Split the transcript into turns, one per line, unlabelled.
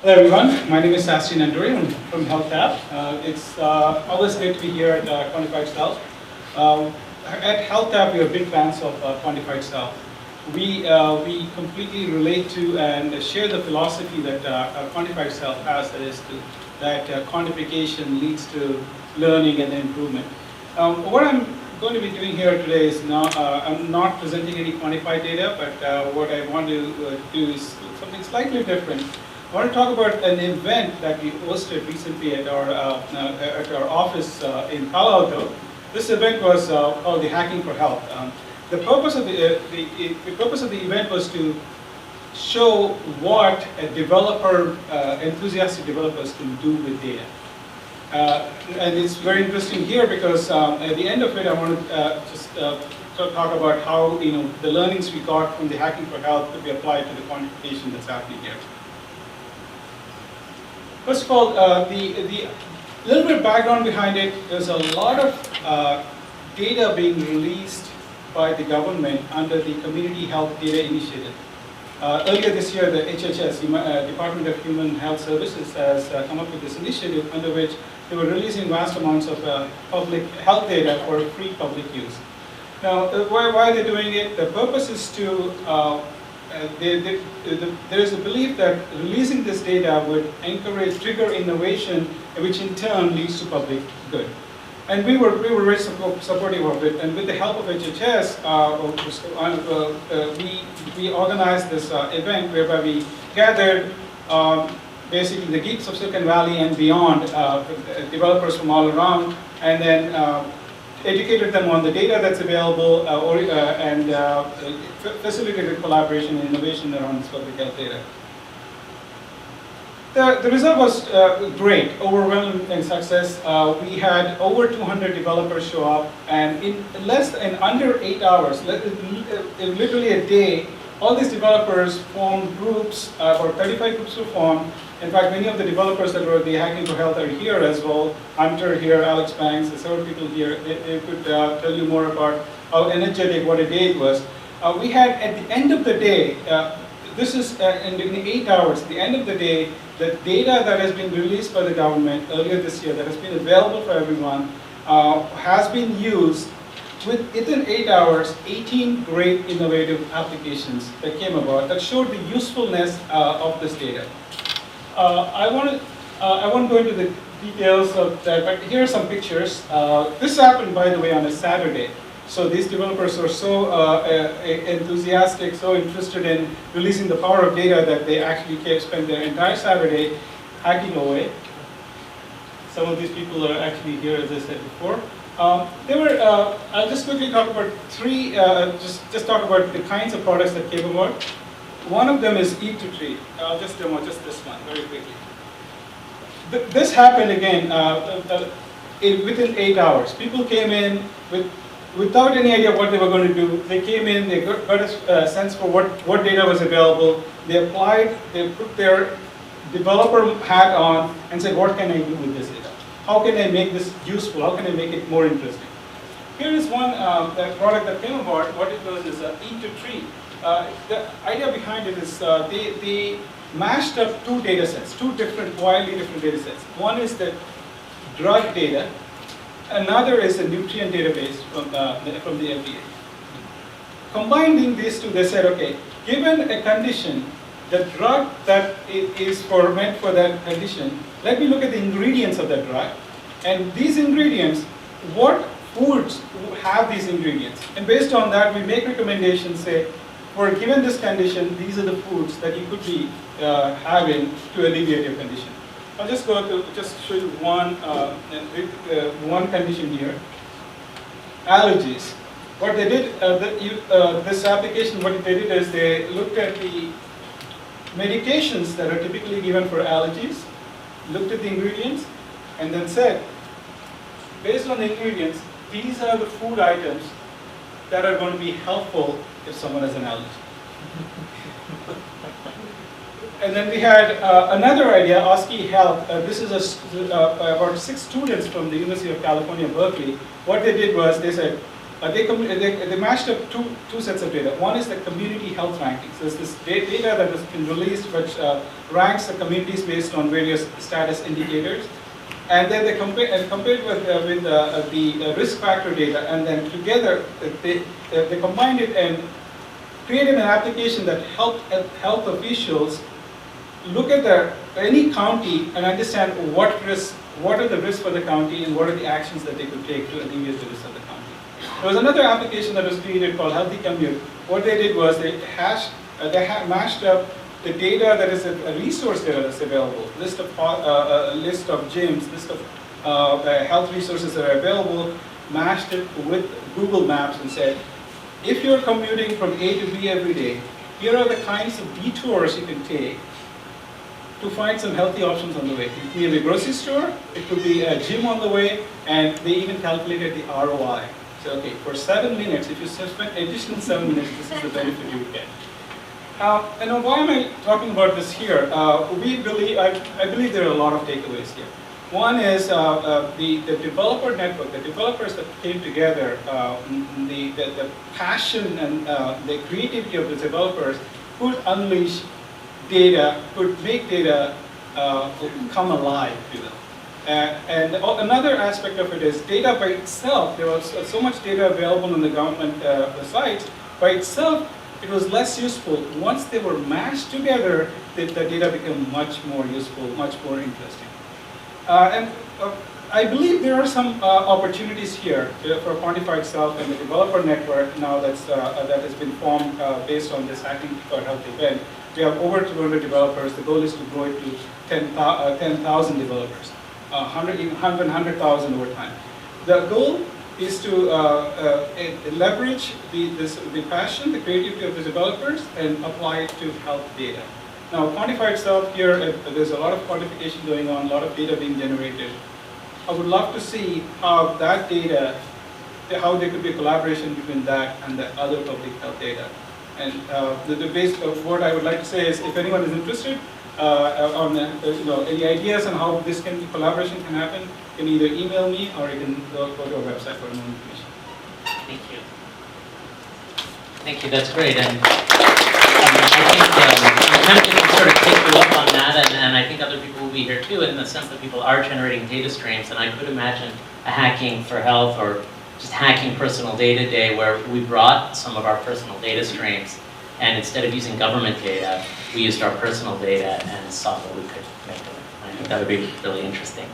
Hello everyone, my name is Sastry Nanduri. I'm from HealthTap. It's always great to be here at Quantified Self. At HealthTap, we are big fans of Quantified Self. We completely relate to and share the philosophy that Quantified Self has, that quantification leads to learning and improvement. What I'm going to be doing here today is I'm not presenting any quantified data, but what I want to do is something slightly different. I want to talk about an event that we hosted recently at our office in Palo Alto. This event was called the Hacking for Health. The purpose of the event was to show what enthusiastic developers can do with data. And it's very interesting here because at the end of it, I want to just talk about how the learnings we got from the Hacking for Health could be applied to the quantification that's happening here. First of all, the little bit of background behind it, there's a lot of data being released by the government under the Community Health Data Initiative. Earlier this year, the HHS, Department of Human Health Services, has come up with this initiative under which they were releasing vast amounts of public health data for free public use. Now, why are they doing it? The purpose is to there is a belief that releasing this data would trigger innovation, which in turn leads to public good. And we were very supportive of it. And with the help of HHS, we organized this event whereby we gathered basically the geeks of Silicon Valley and beyond, developers from all around, and then educated them on the data that's available and facilitated collaboration and innovation around this public health data. The result was great, overwhelming success. We had over 200 developers show up, and in under 8 hours, literally a day, all these developers formed groups, about 35 groups were formed. In fact, many of the developers that were the Hacking for Health are here as well. Hunter here, Alex Banks, several people here. They could tell you more about how energetic, what a day it was. We had, at the end of the day, this is in 8 hours, at the end of the day, the data that has been released by the government earlier this year, that has been available for everyone, has been used within 8 hours, 18 great innovative applications that came about that showed the usefulness of this data. I won't go into the details of that, but here are some pictures. This happened, by the way, on a Saturday. So these developers are so enthusiastic, so interested in releasing the power of data that they actually spent their entire Saturday hacking away. Some of these people are actually here, as I said before. I'll just quickly talk about three, just talk about the kinds of products that came about. One of them is Eat to Treat. I'll just demo just this one very quickly. This happened again within 8 hours. People came in without any idea what they were going to do. They came in, they got a sense for what data was available. They applied, they put their developer hat on and said, what can I do with this data? How can I make this useful? How can I make it more interesting? Here is one product that came about. What it was is Eat to Treat. The idea behind it is they mashed up two data sets, two wildly different data sets. One is the drug data, another is a nutrient database from the FDA. Combining these two, they said, okay, given a condition, the drug that is meant for that condition, let me look at the ingredients of that drug, and these ingredients, what foods have these ingredients? And based on that, we make recommendations, say, for given this condition, these are the foods that you could be having to alleviate your condition. I'll just go to show you one condition here. Allergies. What they did, this application, what they did is they looked at the medications that are typically given for allergies, looked at the ingredients, and then said, based on the ingredients, these are the food items that are going to be helpful if someone has an allergy. And then we had another idea, OSCE Health. This is about 6 students from the University of California, Berkeley. What they did was they said, They mashed up two sets of data. One is the community health rankings. There's this data that has been released which ranks the communities based on various status indicators. And then they compared with the risk factor data, and then together they combined it and created an application that helped health officials look at any county and understand what are the risks for the county and what are the actions that they could take to alleviate the risks of the county. There was another application that was created called Healthy Commute. What they did was they mashed up the data that is a resource data that's available, list of gyms, list of health resources that are available, mashed it with Google Maps and said, if you're commuting from A to B every day, here are the kinds of detours you can take to find some healthy options on the way. It could be a grocery store, it could be a gym on the way, and they even calculated the ROI. So, okay, for 7 minutes, if you spend additional 7 minutes, this is the benefit you would get. And why am I talking about this here? I believe there are a lot of takeaways here. One is the developer network, the developers that came together, the passion and the creativity of the developers could unleash data, could make data come alive, if you will. And another aspect of it is data by itself. There was so much data available on the government sites. By itself, it was less useful. Once they were mashed together, the data became much more useful, much more interesting. I believe there are some opportunities here for Quantified Self and the developer network now that has been formed based on this Hacking for Health event. We have over 200 developers. The goal is to grow it to 10,000 developers, 100,000 over time. The goal is to leverage the passion, the creativity of the developers and apply it to health data. Now, Quantified Self here, there's a lot of quantification going on, a lot of data being generated. I would love to see how that data, how there could be a collaboration between that and the other public health data. And the base of what I would like to say is, if anyone is interested on any ideas on how this collaboration can happen, you can either email me or you can go to our website for more information.
Thank you. Thank you. That's great. And I think I'm tempted to sort of take you up on that, and I think other people will be here too, in the sense that people are generating data streams, and I could imagine a Hacking for Health or just Hacking Personal Data Day where we brought some of our personal data streams, and instead of using government data, we used our personal data and saw what we could make of it. I think that would be really interesting.